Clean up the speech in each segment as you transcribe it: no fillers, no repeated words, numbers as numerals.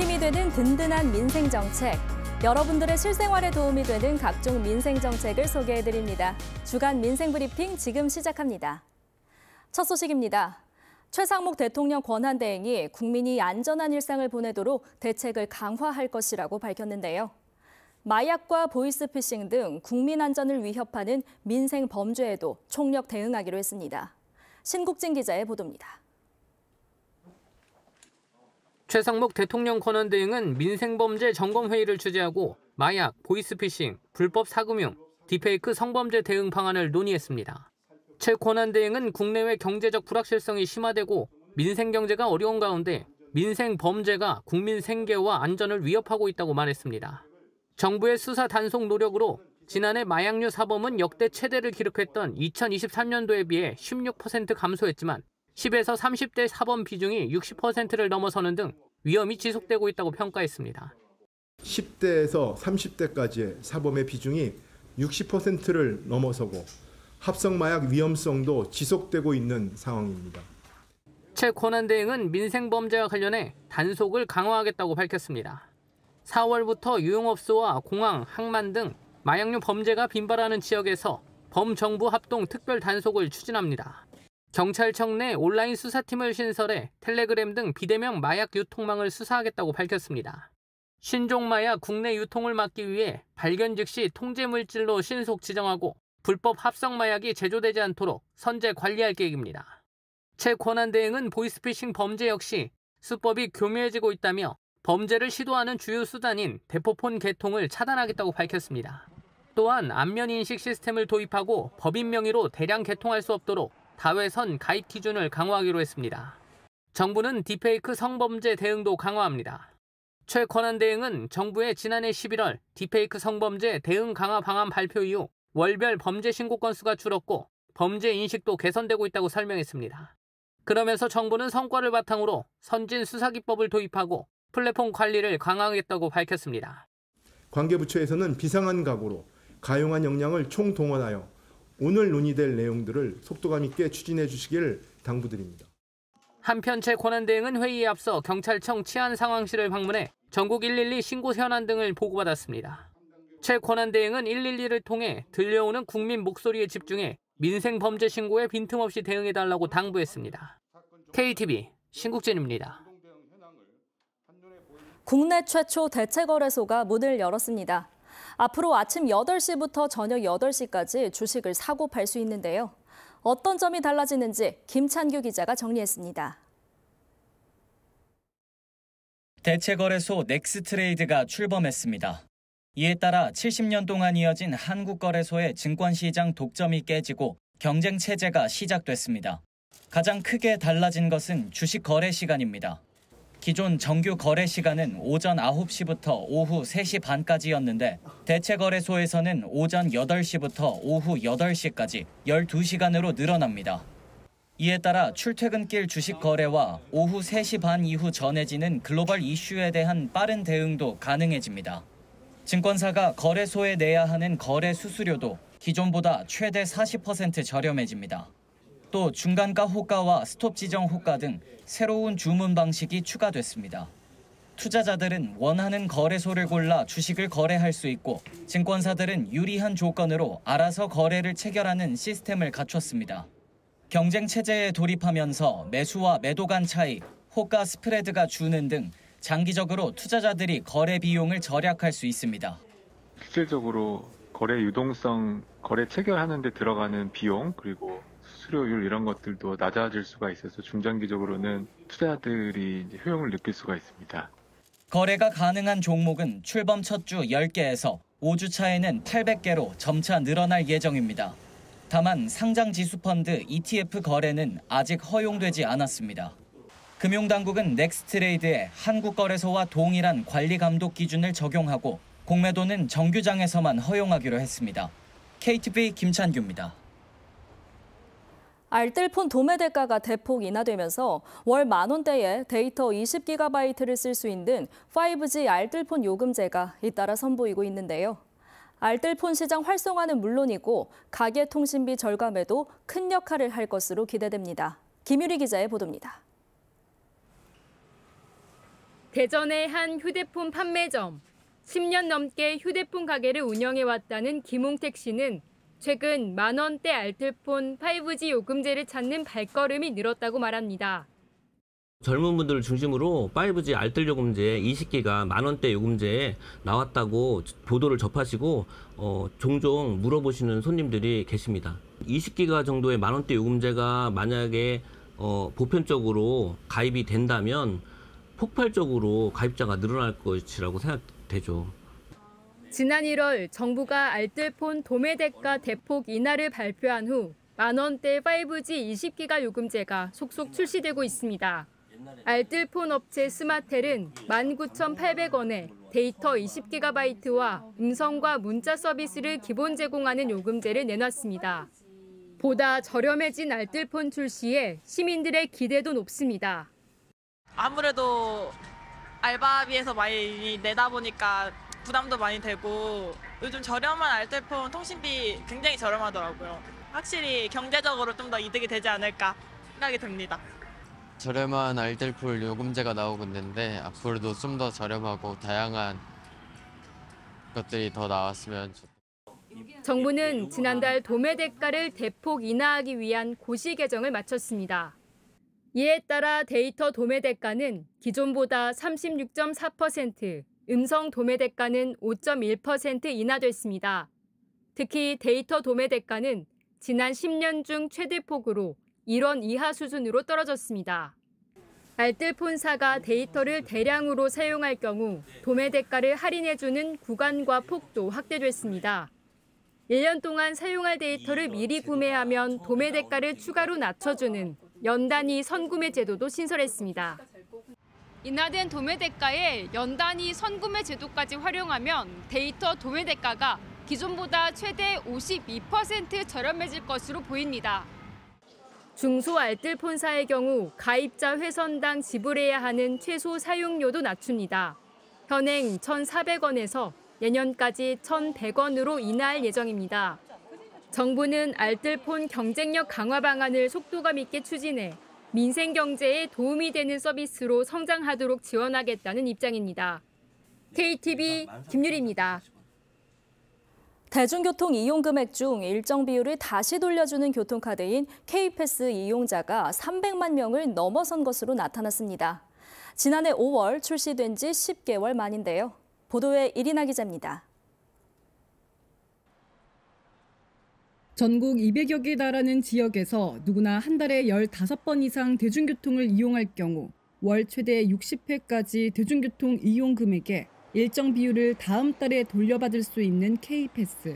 힘이 되는 든든한 민생정책. 여러분들의 실생활에 도움이 되는 각종 민생정책을 소개해드립니다. 주간 민생브리핑 지금 시작합니다. 첫 소식입니다. 최상목 대통령 권한대행이 국민이 안전한 일상을 보내도록 대책을 강화할 것이라고 밝혔는데요. 마약과 보이스피싱 등 국민 안전을 위협하는 민생 범죄에도 총력 대응하기로 했습니다. 신국진 기자의 보도입니다. 최상목 대통령 권한대행은 민생범죄 점검회의를 주재하고 마약, 보이스피싱, 불법 사금융, 딥페이크 성범죄 대응 방안을 논의했습니다. 최 권한대행은 국내외 경제적 불확실성이 심화되고 민생경제가 어려운 가운데 민생범죄가 국민 생계와 안전을 위협하고 있다고 말했습니다. 정부의 수사 단속 노력으로 지난해 마약류 사범은 역대 최대를 기록했던 2023년도에 비해 16% 감소했지만 10에서 30대 사범 비중이 60%를 넘어서는 등 위험이 지속되고 있다고 평가했습니다. 10대에서 30대까지의 사범의 비중이 60%를 넘어서고 합성마약 위험성도 지속되고 있는 상황입니다. 최 권한대행은 민생범죄와 관련해 단속을 강화하겠다고 밝혔습니다. 4월부터 유흥업소와 공항, 항만 등 마약류 범죄가 빈발하는 지역에서 범정부 합동 특별 단속을 추진합니다. 경찰청 내 온라인 수사팀을 신설해 텔레그램 등 비대면 마약 유통망을 수사하겠다고 밝혔습니다. 신종 마약 국내 유통을 막기 위해 발견 즉시 통제 물질로 신속 지정하고 불법 합성 마약이 제조되지 않도록 선제 관리할 계획입니다. 최 권한대행은 보이스피싱 범죄 역시 수법이 교묘해지고 있다며 범죄를 시도하는 주요 수단인 대포폰 개통을 차단하겠다고 밝혔습니다. 또한 안면인식 시스템을 도입하고 법인 명의로 대량 개통할 수 없도록 다외선 가입 기준을 강화하기로 했습니다. 정부는 딥페이크 성범죄 대응도 강화합니다. 최 권한대행은 정부의 지난해 11월 딥페이크 성범죄 대응 강화 방안 발표 이후 월별 범죄 신고 건수가 줄었고 범죄 인식도 개선되고 있다고 설명했습니다. 그러면서 정부는 성과를 바탕으로 선진 수사기법을 도입하고 플랫폼 관리를 강화하겠다고 밝혔습니다. 관계부처에서는 비상한 각오로 가용한 역량을 총동원하여 오늘 논의될 내용들을 속도감 있게 추진해 주시길 당부드립니다. 한편 최 권한대행은 회의에 앞서 경찰청 치안상황실을 방문해 전국 112 신고 현안 등을 보고받았습니다. 최 권한대행은 112를 통해 들려오는 국민 목소리에 집중해 민생범죄 신고에 빈틈없이 대응해달라고 당부했습니다. KTV 신국진입니다. 국내 최초 대체거래소가 문을 열었습니다. 앞으로 아침 8시부터 저녁 8시까지 주식을 사고 팔 수 있는데요. 어떤 점이 달라지는지 김찬규 기자가 정리했습니다. 대체거래소 넥스트레이드가 출범했습니다. 이에 따라 70년 동안 이어진 한국거래소의 증권시장 독점이 깨지고 경쟁 체제가 시작됐습니다. 가장 크게 달라진 것은 주식 거래 시간입니다. 기존 정규 거래 시간은 오전 9시부터 오후 3시 반까지였는데 대체거래소에서는 오전 8시부터 오후 8시까지 12시간으로 늘어납니다. 이에 따라 출퇴근길 주식 거래와 오후 3시 반 이후 전해지는 글로벌 이슈에 대한 빠른 대응도 가능해집니다. 증권사가 거래소에 내야 하는 거래 수수료도 기존보다 최대 40% 저렴해집니다. 또 중간가 호가와 스톱 지정 호가 등 새로운 주문 방식이 추가됐습니다. 투자자들은 원하는 거래소를 골라 주식을 거래할 수 있고 증권사들은 유리한 조건으로 알아서 거래를 체결하는 시스템을 갖췄습니다. 경쟁 체제에 돌입하면서 매수와 매도 간 차이, 호가 스프레드가 주는 등 장기적으로 투자자들이 거래 비용을 절약할 수 있습니다. 실질적으로 거래 유동성, 거래 체결하는 데 들어가는 비용, 그리고 수수료율 이런 것들도 낮아질 수가 있어서 중장기적으로는 투자자들이 효용을 느낄 수가 있습니다. 거래가 가능한 종목은 출범 첫 주 10개에서 5주 차에는 800개로 점차 늘어날 예정입니다. 다만 상장 지수펀드 ETF 거래는 아직 허용되지 않았습니다. 금융당국은 넥스트레이드에 한국거래소와 동일한 관리 감독 기준을 적용하고 공매도는 정규장에서만 허용하기로 했습니다. KTV 김찬규입니다. 알뜰폰 도매 대가가 대폭 인하되면서 월 10,000원대에 데이터 20GB를 쓸 수 있는 5G 알뜰폰 요금제가 잇따라 선보이고 있는데요. 알뜰폰 시장 활성화는 물론이고 가계 통신비 절감에도 큰 역할을 할 것으로 기대됩니다. 김유리 기자의 보도입니다. 대전의 한 휴대폰 판매점. 10년 넘게 휴대폰 가게를 운영해왔다는 김홍택 씨는 최근 만원대 알뜰폰 5G 요금제를 찾는 발걸음이 늘었다고 말합니다. 젊은 분들을 중심으로 5G 알뜰 요금제 20기가 만원대 요금제에 나왔다고 보도를 접하시고 종종 물어보시는 손님들이 계십니다. 20기가 정도의 만원대 요금제가 만약에 보편적으로 가입이 된다면 폭발적으로 가입자가 늘어날 것이라고 생각되죠. 지난 1월 정부가 알뜰폰 도매 대가 대폭 인하를 발표한 후 만원대 5G 20기가 요금제가 속속 출시되고 있습니다. 알뜰폰 업체 스마텔은 19,800원에 데이터 20GB와 음성과 문자 서비스를 기본 제공하는 요금제를 내놨습니다. 보다 저렴해진 알뜰폰 출시에 시민들의 기대도 높습니다. 아무래도 알바비에서 많이 내다 보니까 부담도 많이 되고 요즘 저렴한 알뜰폰 통신비 굉장히 저렴하더라고요. 확실히 경제적으로 좀 더 이득이 되지 않을까 생각이 듭니다. 저렴한 알뜰폰 요금제가 나오고 있는데 앞으로도 좀 더 저렴하고 다양한 것들이 더 나왔으면 좋겠습니다. 정부는 지난달 도매 대가를 대폭 인하하기 위한 고시 개정을 마쳤습니다. 이에 따라 데이터 도매 대가는 기존보다 36.4%, 음성 도매 대가는 5.1% 인하됐습니다. 특히 데이터 도매 대가는 지난 10년 중 최대폭으로 1원 이하 수준으로 떨어졌습니다. 알뜰폰사가 데이터를 대량으로 사용할 경우 도매 대가를 할인해주는 구간과 폭도 확대됐습니다. 1년 동안 사용할 데이터를 미리 구매하면 도매 대가를 추가로 낮춰주는 연단위 선구매 제도도 신설했습니다. 인하된 도매 대가에 연단위 선구매 제도까지 활용하면 데이터 도매 대가가 기존보다 최대 52% 저렴해질 것으로 보입니다. 중소 알뜰폰사의 경우 가입자 회선당 지불해야 하는 최소 사용료도 낮춥니다. 현행 1,400원에서 내년까지 1,100원으로 인하할 예정입니다. 정부는 알뜰폰 경쟁력 강화 방안을 속도감 있게 추진해 민생 경제에 도움이 되는 서비스로 성장하도록 지원하겠다는 입장입니다. KTV 김유리입니다. 대중교통 이용 금액 중 일정 비율을 다시 돌려주는 교통카드인 K패스 이용자가 300만 명을 넘어선 것으로 나타났습니다. 지난해 5월 출시된 지 10개월 만인데요. 보도에 이리나 기자입니다. 전국 200여 개 달하는 지역에서 누구나 한 달에 15번 이상 대중교통을 이용할 경우 월 최대 60회까지 대중교통 이용 금액의 일정 비율을 다음 달에 돌려받을 수 있는 K패스.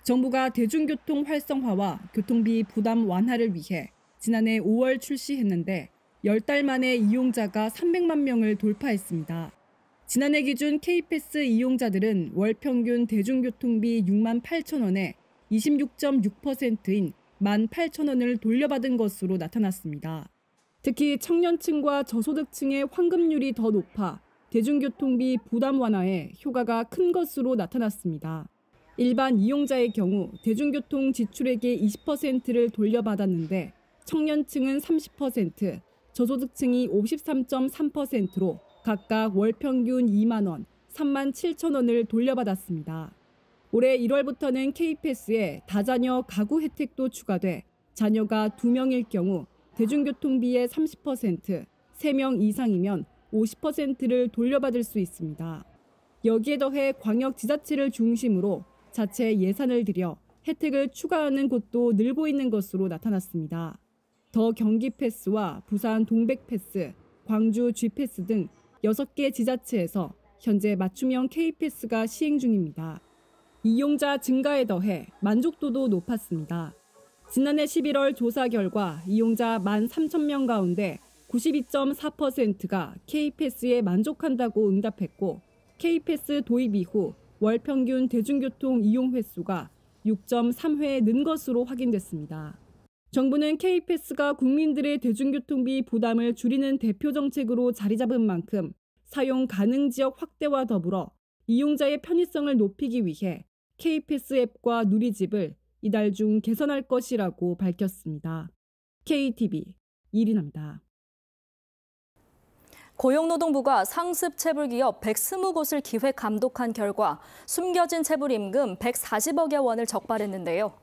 정부가 대중교통 활성화와 교통비 부담 완화를 위해 지난해 5월 출시했는데 10달 만에 이용자가 300만 명을 돌파했습니다. 지난해 기준 K패스 이용자들은 월 평균 대중교통비 6만 8천 원에 26.6%인 18,000원을 돌려받은 것으로 나타났습니다. 특히 청년층과 저소득층의 환급률이 더 높아 대중교통비 부담 완화에 효과가 큰 것으로 나타났습니다. 일반 이용자의 경우 대중교통 지출액의 20%를 돌려받았는데 청년층은 30%, 저소득층이 53.3%로 각각 월 평균 2만 원, 3만 7천 원을 돌려받았습니다. 올해 1월부터는 K패스에 다자녀 가구 혜택도 추가돼 자녀가 2명일 경우 대중교통비의 30%, 3명 이상이면 50%를 돌려받을 수 있습니다. 여기에 더해 광역지자체를 중심으로 자체 예산을 들여 혜택을 추가하는 곳도 늘고 있는 것으로 나타났습니다. 더 경기패스와 부산 동백패스, 광주 G패스 등 6개 지자체에서 현재 맞춤형 K패스가 시행 중입니다. 이용자 증가에 더해 만족도도 높았습니다. 지난해 11월 조사 결과 이용자 13,000명 가운데 92.4%가 K패스에 만족한다고 응답했고 K패스 도입 이후 월 평균 대중교통 이용 횟수가 6.3회 는 것으로 확인됐습니다. 정부는 K패스가 국민들의 대중교통비 부담을 줄이는 대표 정책으로 자리 잡은 만큼 사용 가능 지역 확대와 더불어 이용자의 편의성을 높이기 위해 K패스 앱과 누리집을 이달 중 개선할 것이라고 밝혔습니다. KTV 이리나입니다. 고용노동부가 상습 체불 기업 120곳을 기획 감독한 결과 숨겨진 체불 임금 140억여 원을 적발했는데요.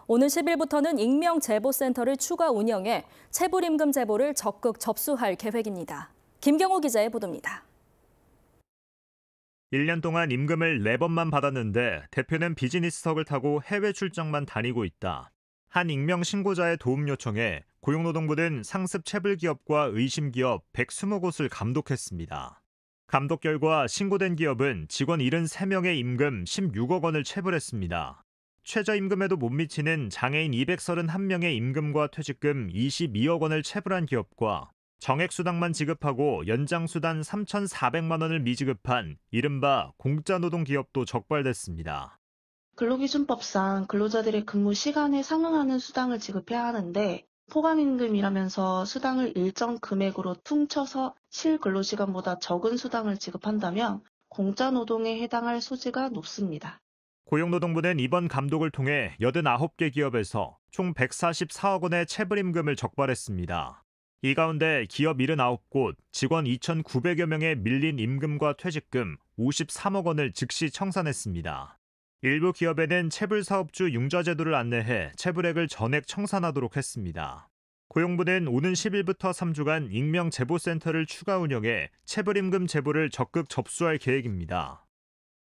오는 10일부터는 익명제보센터를 추가 운영해 체불 임금 제보를 적극 접수할 계획입니다. 김경호 기자의 보도입니다. 1년 동안 임금을 4번만 받았는데 대표는 비즈니스석을 타고 해외 출장만 다니고 있다. 한 익명 신고자의 도움 요청에 고용노동부는 상습 체불 기업과 의심 기업 120곳을 감독했습니다. 감독 결과 신고된 기업은 직원 73명의 임금 16억 원을 체불했습니다. 최저임금에도 못 미치는 장애인 231명의 임금과 퇴직금 22억 원을 체불한 기업과 정액수당만 지급하고 연장수당 3,400만 원을 미지급한 이른바 공짜노동 기업도 적발됐습니다. 근로기준법상 근로자들의 근무 시간에 상응하는 수당을 지급해야 하는데 포괄임금이라면서 수당을 일정 금액으로 퉁쳐서 실근로시간보다 적은 수당을 지급한다면 공짜노동에 해당할 소지가 높습니다. 고용노동부는 이번 감독을 통해 89개 기업에서 총 144억 원의 체불임금을 적발했습니다. 이 가운데 기업 79곳, 직원 2,900여 명의 밀린 임금과 퇴직금 53억 원을 즉시 청산했습니다. 일부 기업에는 체불사업주 융자제도를 안내해 체불액을 전액 청산하도록 했습니다. 고용부는 오는 10일부터 3주간 익명제보센터를 추가 운영해 체불임금 제보를 적극 접수할 계획입니다.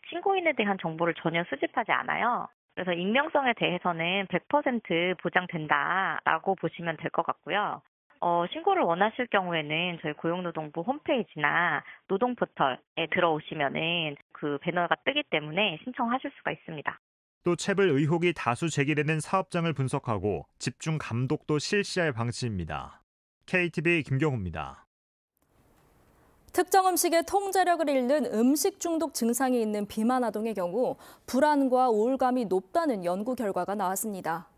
신고인에 대한 정보를 전혀 수집하지 않아요. 그래서 익명성에 대해서는 100% 보장된다라고 보시면 될 것 같고요. 신고를 원하실 경우에는 저희 고용노동부 홈페이지나 노동포털에 들어오시면은 그 배너가 뜨기 때문에 신청하실 수가 있습니다. 또 체불 의혹이 다수 제기되는 사업장을 분석하고 집중 감독도 실시할 방침입니다. KTV 김경호입니다. 특정 음식의 통제력을 잃는 음식 중독 증상이 있는 비만 아동의 경우 불안과 우울감이 높다는 연구 결과가 나왔습니다.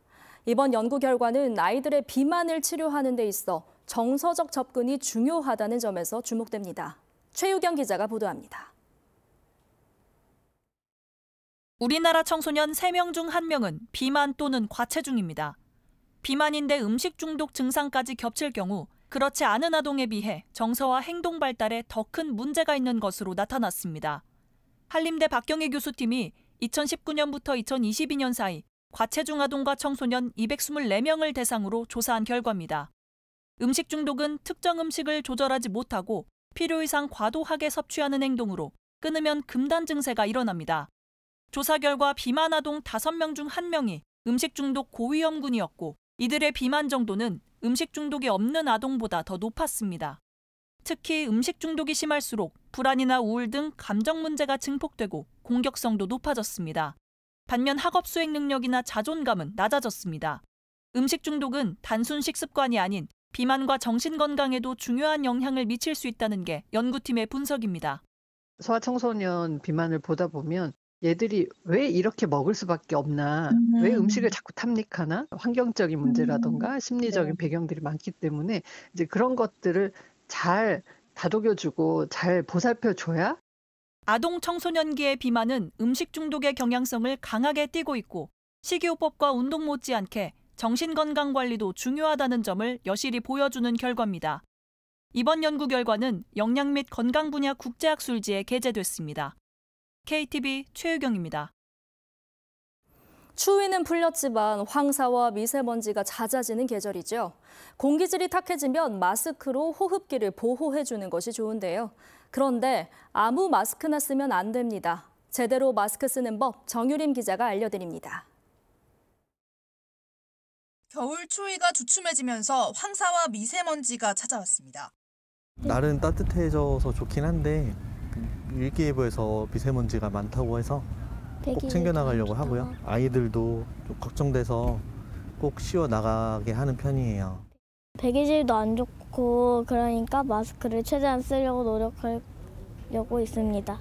이번 연구 결과는 아이들의 비만을 치료하는 데 있어 정서적 접근이 중요하다는 점에서 주목됩니다. 최유경 기자가 보도합니다. 우리나라 청소년 3명 중 1명은 비만 또는 과체중입니다. 비만인데 음식 중독 증상까지 겹칠 경우 그렇지 않은 아동에 비해 정서와 행동 발달에 더 큰 문제가 있는 것으로 나타났습니다. 한림대 박경희 교수팀이 2019년부터 2022년 사이 과체중 아동과 청소년 224명을 대상으로 조사한 결과입니다. 음식 중독은 특정 음식을 조절하지 못하고 필요 이상 과도하게 섭취하는 행동으로 끊으면 금단 증세가 일어납니다. 조사 결과 비만 아동 5명 중 1명이 음식 중독 고위험군이었고 이들의 비만 정도는 음식 중독이 없는 아동보다 더 높았습니다. 특히 음식 중독이 심할수록 불안이나 우울 등 감정 문제가 증폭되고 공격성도 높아졌습니다. 반면 학업 수행 능력이나 자존감은 낮아졌습니다. 음식 중독은 단순 식습관이 아닌 비만과 정신 건강에도 중요한 영향을 미칠 수 있다는 게 연구팀의 분석입니다. 소아청소년 비만을 보다 보면 얘들이 왜 이렇게 먹을 수밖에 없나, 왜 음식을 자꾸 탐닉하나, 환경적인 문제라던가 심리적인 배경들이 많기 때문에 이제 그런 것들을 잘 다독여주고 잘 보살펴줘야. 아동 청소년기의 비만은 음식 중독의 경향성을 강하게 띠고 있고 식이요법과 운동 못지않게 정신건강관리도 중요하다는 점을 여실히 보여주는 결과입니다. 이번 연구 결과는 영양 및 건강 분야 국제학술지에 게재됐습니다. KTV 최유경입니다. 추위는 풀렸지만 황사와 미세먼지가 잦아지는 계절이죠. 공기질이 탁해지면 마스크로 호흡기를 보호해주는 것이 좋은데요. 그런데 아무 마스크나 쓰면 안 됩니다. 제대로 마스크 쓰는 법 정유림 기자가 알려드립니다. 겨울 추위가 주춤해지면서 황사와 미세먼지가 찾아왔습니다. 날은 따뜻해져서 좋긴 한데 일기예보에서 미세먼지가 많다고 해서 꼭 챙겨나가려고 하고요. 아이들도 좀 걱정돼서 꼭 씌워나가게 하는 편이에요. 배기질도 안 좋고 그러니까 마스크를 최대한 쓰려고 노력하려고 있습니다.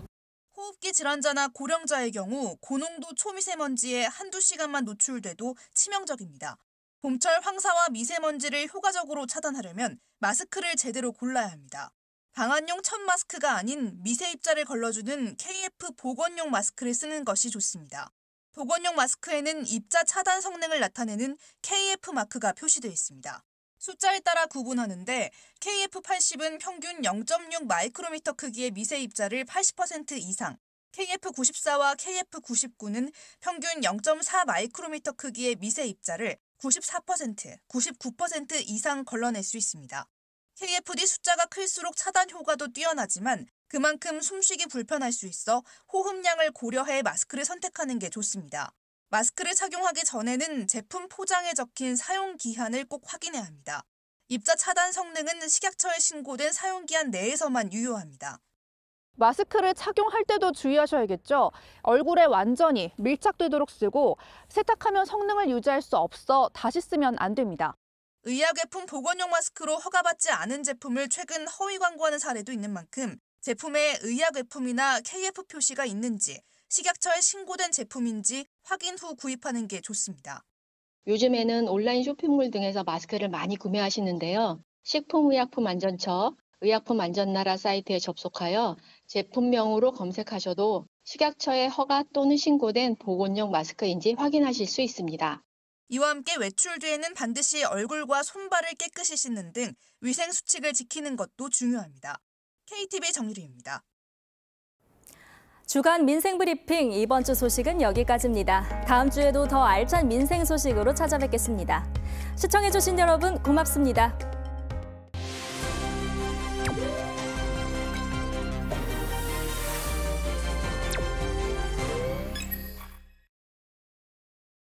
호흡기 질환자나 고령자의 경우 고농도 초미세먼지에 한두 시간만 노출돼도 치명적입니다. 봄철 황사와 미세먼지를 효과적으로 차단하려면 마스크를 제대로 골라야 합니다. 방한용 천 마스크가 아닌 미세 입자를 걸러주는 KF 보건용 마스크를 쓰는 것이 좋습니다. 보건용 마스크에는 입자 차단 성능을 나타내는 KF 마크가 표시되어 있습니다. 숫자에 따라 구분하는데 KF80은 평균 0.6 마이크로미터 크기의 미세 입자를 80% 이상, KF94와 KF99는 평균 0.4 마이크로미터 크기의 미세 입자를 94%, 99% 이상 걸러낼 수 있습니다. KFD 숫자가 클수록 차단 효과도 뛰어나지만 그만큼 숨쉬기 불편할 수 있어 호흡량을 고려해 마스크를 선택하는 게 좋습니다. 마스크를 착용하기 전에는 제품 포장에 적힌 사용 기한을 꼭 확인해야 합니다. 입자 차단 성능은 식약처에 신고된 사용 기한 내에서만 유효합니다. 마스크를 착용할 때도 주의하셔야겠죠. 얼굴에 완전히 밀착되도록 쓰고 세탁하면 성능을 유지할 수 없어 다시 쓰면 안 됩니다. 의약외품 보건용 마스크로 허가받지 않은 제품을 최근 허위 광고하는 사례도 있는 만큼 제품에 의약외품이나 KF 표시가 있는지, 식약처에 신고된 제품인지 확인 후 구입하는 게 좋습니다. 요즘에는 온라인 쇼핑몰 등에서 마스크를 많이 구매하시는데요. 식품의약품안전처, 의약품안전나라 사이트에 접속하여 제품명으로 검색하셔도 식약처의 허가 또는 신고된 보건용 마스크인지 확인하실 수 있습니다. 이와 함께 외출 뒤에는 반드시 얼굴과 손발을 깨끗이 씻는 등 위생 수칙을 지키는 것도 중요합니다. KTV 정유리입니다. 주간 민생 브리핑 이번 주 소식은 여기까지입니다. 다음 주에도 더 알찬 민생 소식으로 찾아뵙겠습니다. 시청해주신 여러분 고맙습니다.